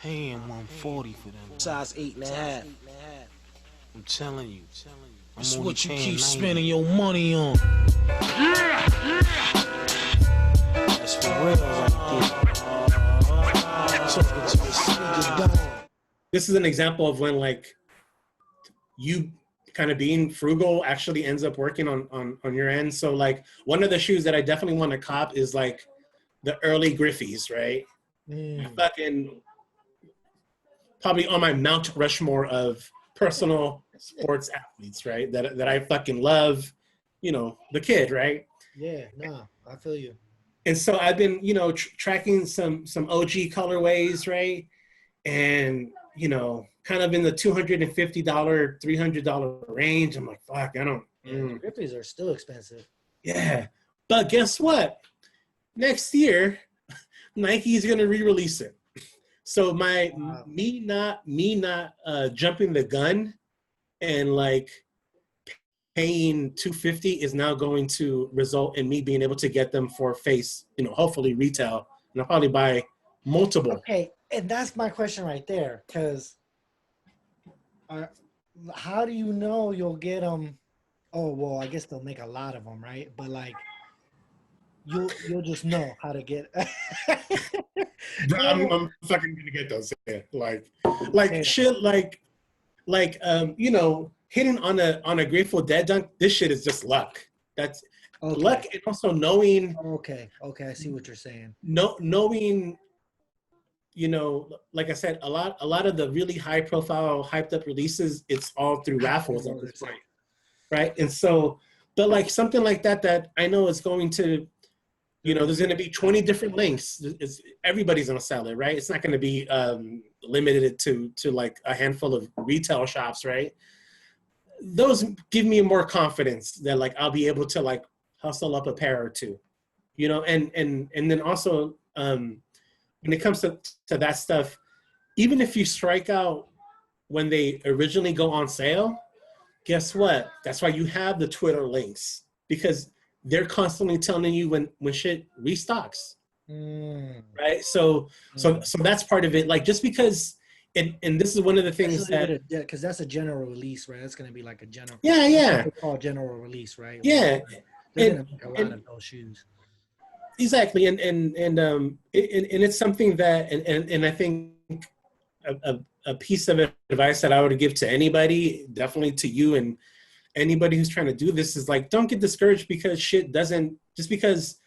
paying 140 for them. Size 8.5. I'm telling you. That's I'm only what you paying keep 90. spending your money on. That's for real right there. Talking to a sneaker dog. This is an example of when like you kind of being frugal actually ends up working on your end. So like one of the shoes that I definitely want to cop is like the early Griffeys, right? Fucking probably on my Mount Rushmore of personal sports athletes, right? That I fucking love, you know, the kid, right? Yeah, nah, I feel you. And so I've been, you know, tracking some OG colorways, right? And, you know, kind of in the $250, $300 range. I'm like, fuck, I don't. Yeah, Griffies are still expensive. Yeah. But guess what? Next year, Nike's going to re-release it. So me not jumping the gun and like paying $250 is now going to result in me being able to get them for face, you know, hopefully retail. And I'll probably buy multiple. Okay, and that's my question right there, because how do you know you'll get them? Oh, well, I guess they'll make a lot of them, right? But like, you'll just know how to get. I'm fucking gonna get those. Yeah. Like shit. Like you know, hitting on a Grateful Dead dunk. This shit is just luck. That's okay. Luck, and also knowing. Okay, I see what you're saying. Knowing. You know, like I said, a lot of the really high profile, hyped up releases, it's all through raffles at this point, right? And so, but like something like that I know is going to, you know, there's going to be 20 different links. Everybody's going to sell it, right? It's not going to be limited to like a handful of retail shops, right? Those give me more confidence that like I'll be able to like hustle up a pair or two, you know, and then also. When it comes to that stuff, even if you strike out when they originally go on sale, guess what? That's why you have the Twitter links, because they're constantly telling you when shit restocks, right? So that's part of it. Like just because, and this is one of the things because that's a general release, right? That's gonna be like a general. Yeah. Called general release, right? Yeah. They're gonna make a lot of those shoes. Exactly, and it's something that, and I think a piece of advice that I would give to anybody, definitely to you and anybody who's trying to do this, is like, don't get discouraged because shit doesn't, just because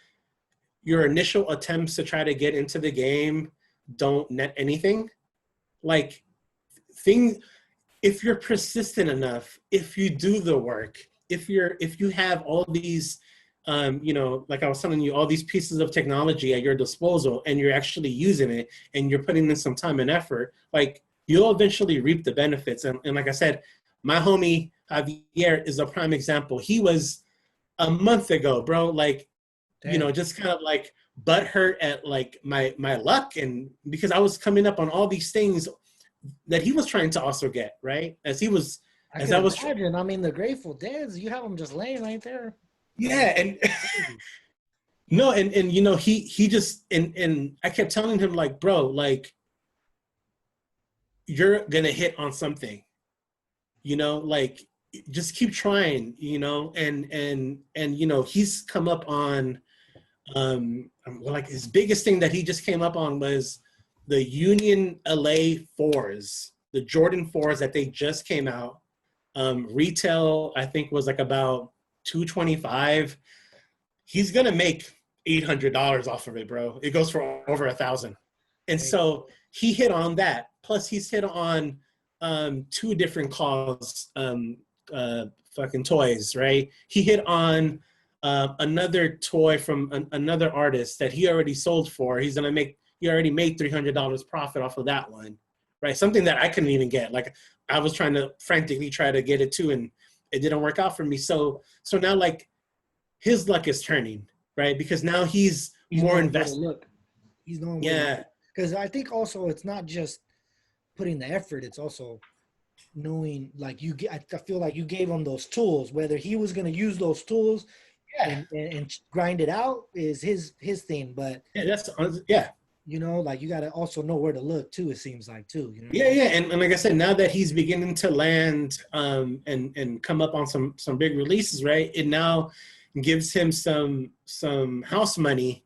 your initial attempts to try to get into the game don't net anything. Like if you're persistent enough, if you do the work, if you have all these you know, like I was telling you, all these pieces of technology at your disposal, and you're actually using it, and you're putting in some time and effort, like you'll eventually reap the benefits. And like I said, my homie Javier is a prime example. He was a month ago, bro, like, damn, you know, just kind of like butthurt at like my luck, and because I was coming up on all these things that he was trying to also get, right? I was imagine. I mean, the Grateful Deads, you have them just laying right there. Yeah, and no, and you know, he just, and I kept telling him like, bro, like you're gonna hit on something, you know, like just keep trying, you know, and you know, he's come up on like his biggest thing that he just came up on was the Union LA 4s, the Jordan 4s that they just came out. Retail, I think, was like about $225. He's gonna make $800 off of it, bro. It goes for over $1,000. And so he hit on that. Plus he's hit on two different calls, fucking toys, right? He hit on another toy from another artist that he already sold for. He already made $300 profit off of that one, right? Something that I couldn't even get. Like I was trying to frantically try to get it too, and it didn't work out for me. So now like his luck is turning, right? Because now he's more invested. Look, he's knowing. Yeah. Because I think also it's not just putting the effort; it's also knowing. Like I feel like you gave him those tools. Whether he was going to use those tools, and grind it out is his thing. But yeah, You know, like you got to also know where to look too. It seems like too. You know. Yeah. And like I said, now that he's beginning to land and come up on some big releases, right? It now gives him some house money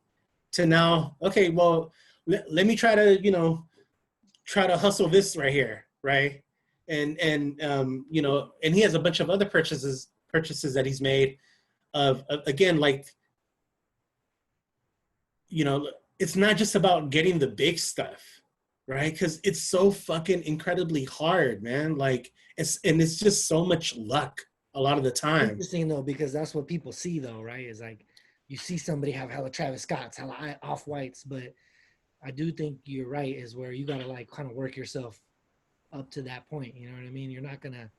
to now. Okay, well, let me try to hustle this right here, right? And and he has a bunch of other purchases that he's made of again, like, it's not just about getting the big stuff, right? Because it's so fucking incredibly hard, man. Like it's just so much luck a lot of the time. Interesting though, because that's what people see though, right? Is like you see somebody have hella Travis Scotts, hella off whites, but I do think you're right. Is where you gotta like kind of work yourself up to that point. You know what I mean? You're not gonna,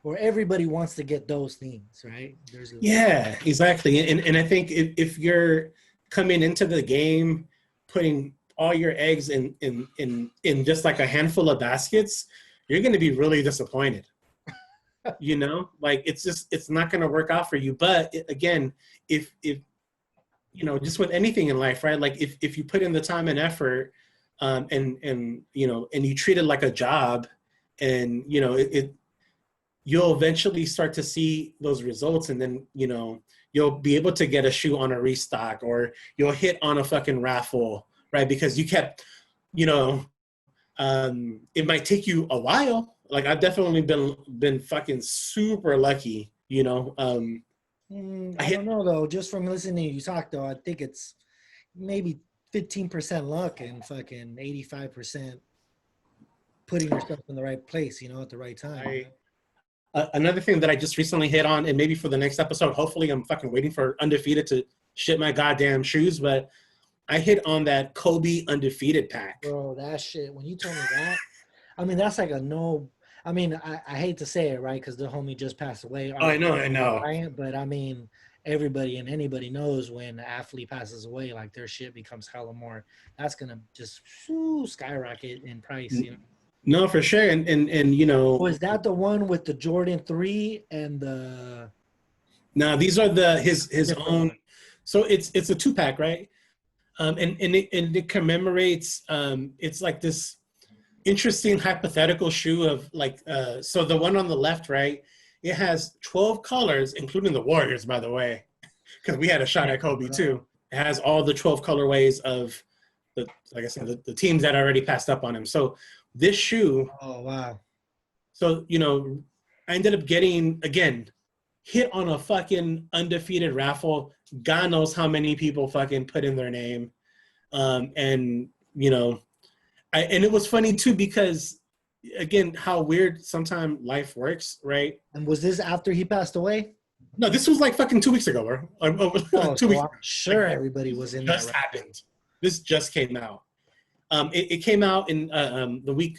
or everybody wants to get those things, right? Yeah, exactly. And I think if you're coming into the game putting all your eggs in just like a handful of baskets, you're going to be really disappointed. Like it's not going to work out for you. But again, if just with anything in life, right? Like if you put in the time and effort, and you treat it like a job, and you'll eventually start to see those results, and then you'll be able to get a shoe on a restock, or you'll hit on a fucking raffle, right? Because you kept, it might take you a while. Like I've definitely been fucking super lucky, I don't know though. Just from listening to you talk though, I think it's maybe 15% luck and fucking 85% putting yourself in the right place, at the right time. Another thing that I just recently hit on, and maybe for the next episode, hopefully I'm fucking waiting for Undefeated to ship my goddamn shoes, but I hit on that Kobe Undefeated Pack. Bro, that shit, when you told me that, I mean, that's like a no. I mean, I hate to say it, right, because the homie just passed away. Oh, I know. But I mean, everybody and anybody knows when an athlete passes away, like their shit becomes hella more. That's going to just skyrocket in price, No, for sure. And Was that the one with the Jordan 3 and the... No, these are his own. So it's a 2-pack, right? And it commemorates, it's like this interesting hypothetical shoe of like, so the one on the left, right? It has 12 colors, including the Warriors, by the way, because we had a shot at Kobe too. It has all the 12 colorways of like I said, the teams that already passed up on him. So this shoe. Oh, wow. So, I ended up getting, again, hit on a fucking undefeated raffle. God knows how many people fucking put in their name. And it was funny too, because again, how weird sometimes life works, right? And was this after he passed away? No, this was like fucking 2 weeks ago, bro. 2 weeks. I'm sure everybody was in that. Just happened. This just came out. It came out in the week,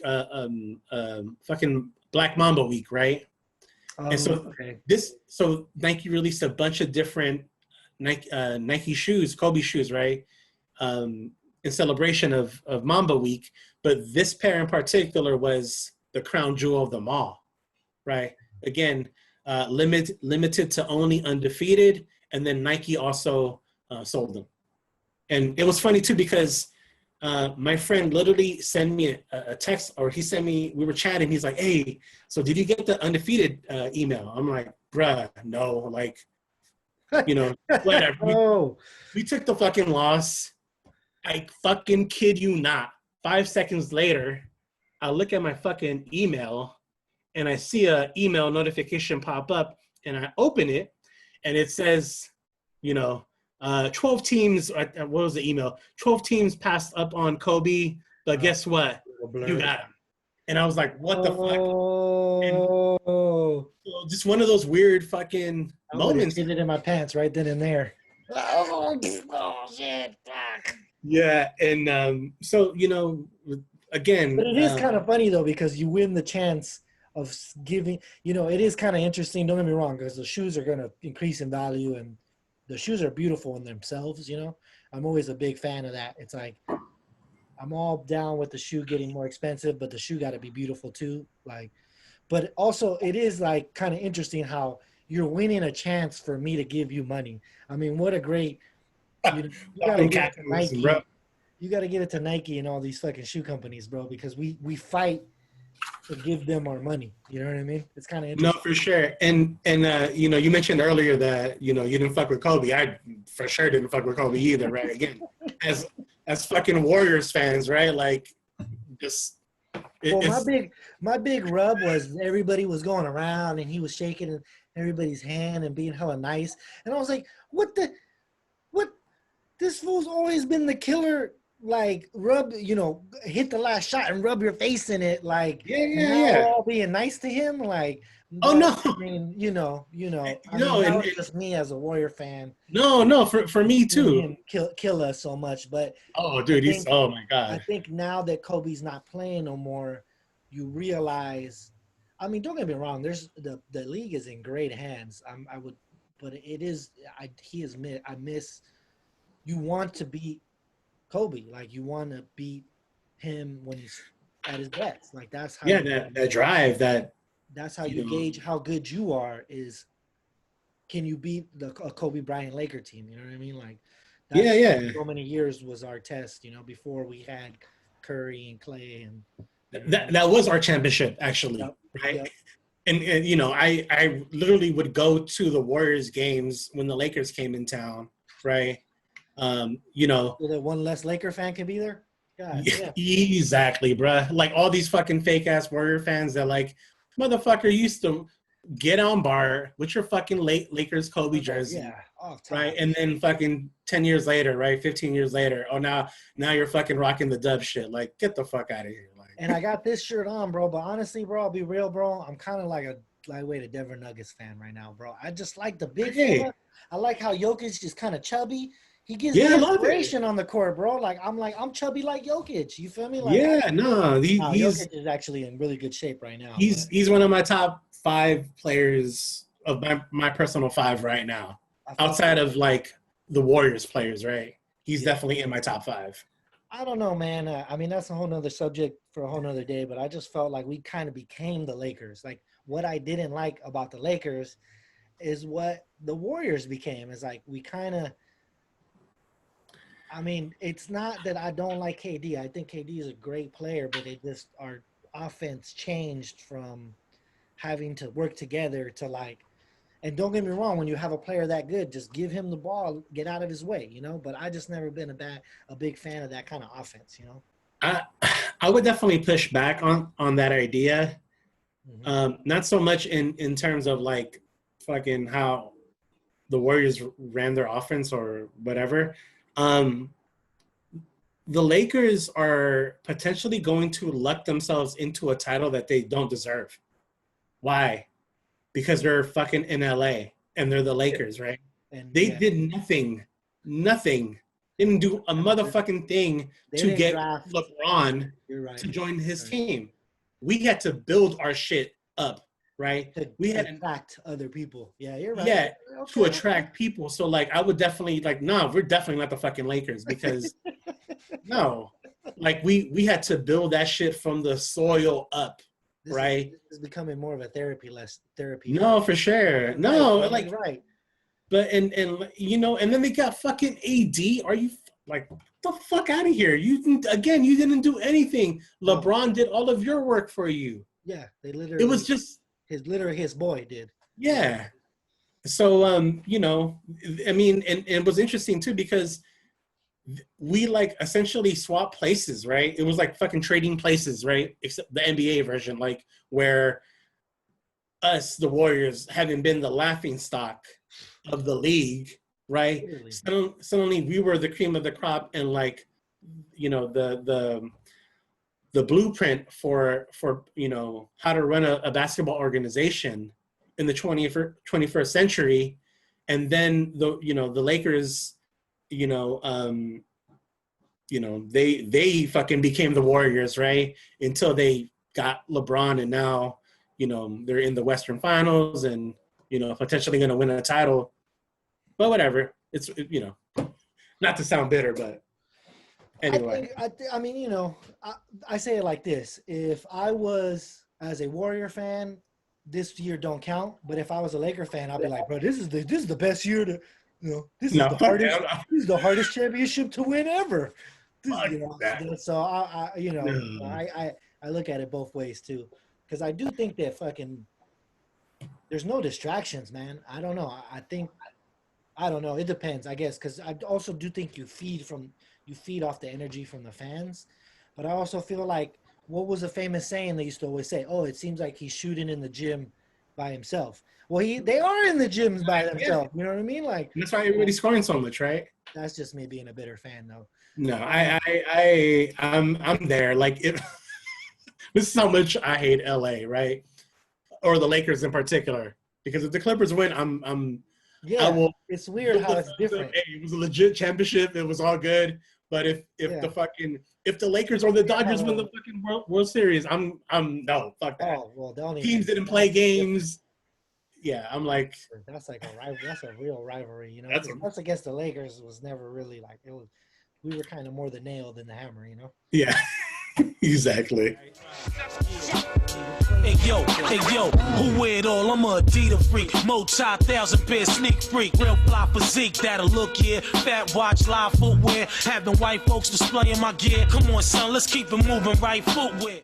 fucking Black Mamba week, right? And so so Nike released a bunch of different Nike shoes, Kobe shoes, right? In celebration of Mamba week. But this pair in particular was the crown jewel of them all, right? Again, limited to only Undefeated, and then Nike also sold them. And it was funny too, because my friend literally sent me a text, or we were chatting. He's like, hey, so did you get the Undefeated email? I'm like, bruh, no, like, whatever. We took the fucking loss. I fucking kid you not. 5 seconds later, I look at my fucking email and I see a email notification pop up, and I open it and it says, 12 teams, what was the email? 12 teams passed up on Kobe, but guess what? You got him. And I was like, what the fuck? And so just one of those weird fucking moments. I get it in my pants right then and there. Oh shit, fuck. Yeah, and so, again. But it is kind of funny, though, because you win the chance of giving, it is kind of interesting, don't get me wrong, because the shoes are going to increase in value, and the shoes are beautiful in themselves, I'm always a big fan of that. It's like, I'm all down with the shoe getting more expensive, but the shoe got to be beautiful too. Like, but also it is like kind of interesting how you're winning a chance for me to give you money. I mean, what a great, you you got to give it to Nike and all these fucking shoe companies, bro, because we fight to give them our money. You know what I mean? It's kind of No, interesting. for sure. And you know, you mentioned earlier that, you know, you didn't fuck with Kobe. I for sure didn't fuck with Kobe either, right? Again, as fucking Warriors fans, right? Like, just Well, it's my big rub was everybody was going around and he was shaking everybody's hand and being hella nice, and I was like, what? This fool's always been the killer. Like rub, hit the last shot and rub your face in it. Like now we're yeah. all being nice to him. Like, Oh but no, I mean, I mean no, that was just me as a Warrior fan. no, for me Seeing too. him kill us so much, but Oh, I dude, he's think oh my I god. think now that Kobe's not playing no more, you realize. I mean, don't get me wrong. There's the league is in great hands. I would, but it is. He is. I miss. You want to beat Kobe, like you want to beat him when he's at his best. Like that's how Yeah, you. that drive, that That's how you you know. gauge how good you are. Is can you beat a Kobe Bryant Laker team? You know what I mean? Like Yeah, that's yeah. so many years was our test. Before we had Curry and Clay and That was our championship actually, Yep. right? Yep. And you know, I literally would go to the Warriors games when the Lakers came in town, right? You know, So that one less Laker fan can be there. God damn. exactly, bruh. Like all these fucking fake ass Warrior fans that like, motherfucker used to get on bar with your fucking Lakers Kobe jersey, Yeah, off right? top. And then fucking 10 years later, right? 15 years later, oh now you're fucking rocking the dub shit. Like, get the fuck out of here. And Like I got this shirt on, bro. But honestly, bro, I'll be real, bro. I'm kind of like a lightweight Denver Nuggets fan right now, bro. I just like the big hey, fella. I like how Jokic is kind of chubby. He gives yeah, me I love it. inspiration on the court, bro. I'm chubby like Jokic. You feel me? Like, Yeah, no, wow, Jokic is actually in really good shape right now. But he's one of my top 5 players of my personal 5 right now. I fuck Outside with of like the Warriors players, right? He's yeah. definitely in my top 5. I don't know, man. I mean, that's a whole nother subject for a whole nother day, but I just felt like we kind of became the Lakers. Like, what I didn't like about the Lakers is what the Warriors became. Is like, we kind of, I mean, it's not that I don't like KD. I think KD is a great player, but it just, our offense changed from having to work together to like, and don't get me wrong, when you have a player that good, just give him the ball, get out of his way. But I just never been a big fan of that kind of offense. I I would definitely push back on that idea. Not so much in terms of like fucking how the Warriors ran their offense or whatever. Um, the Lakers are potentially going to luck themselves into a title that they don't deserve. Why? Because they're fucking in LA and they're the Lakers, right? And They yeah, did nothing. Didn't do a motherfucking thing they to didn't get draft. LeBron You're right. to join his Right. team. We had to build our shit up, right? To We had attract other people. Yeah, you're right. yeah, to Okay. attract people. So like I would definitely like, no, we're definitely not the fucking Lakers because no. Like we had to build that shit from the soil up, right? This is becoming more of a therapy. No, for sure. You're No, right, like you're right. but and you know, and then they got fucking AD. Are you like the fuck out of here? You didn't do anything. No. LeBron did all of your work for you. Yeah, they It was just his boy did. yeah. So you know, I mean, and it was interesting too because we like essentially swap places, right? It was like fucking trading places, right? Except the NBA version, like where us, the Warriors, having been the laughing stock of the league, right? Literally. Suddenly we were the cream of the crop, and like, you know, the blueprint for you know how to run a basketball organization in the 21st century, and then the Lakers, they fucking became the Warriors, right? Until they got LeBron, and now they're in the Western Finals and potentially going to win a title. But whatever, it's not to sound bitter, but anyway. I mean, I say it like this: if I was as a Warrior fan, this year don't count. But if I was a Laker fan, I'd be like, bro, this is the best year to, this is No, the hardest championship to win ever. You know, so I look at it both ways too, because I do think that fucking there's no distractions, man. I don't know. I don't know. It depends, I guess, because I also do think you feed off the energy from the fans, but I also feel like what was a famous saying they used to always say? Oh, it seems like he's shooting in the gym by himself. Well, they are in the gyms by themselves. You know what I mean? Like that's why everybody's scoring so much, right? That's just me being a bitter fan, though. No, I'm there. Like this is how much I hate LA, right? Or the Lakers in particular, because if the Clippers win, it's weird how it's different. Hey, it was a legit championship. It was all good. But if the Lakers or the Dodgers win the fucking World Series, I'm no, fuck that. Oh well, teams didn't play games. Yeah, I'm like that's like a rival. That's a real rivalry, you know. That's against the Lakers was never really like it was. We were kind of more the nail than the hammer, you know. Yeah, exactly. Hey yo, who wear it all? I'm a Adidas freak, multi-thousand pair sneak freak, real fly physique that'll look fat watch, live footwear, having white folks displaying my gear. Come on, son, let's keep it moving, right footwear.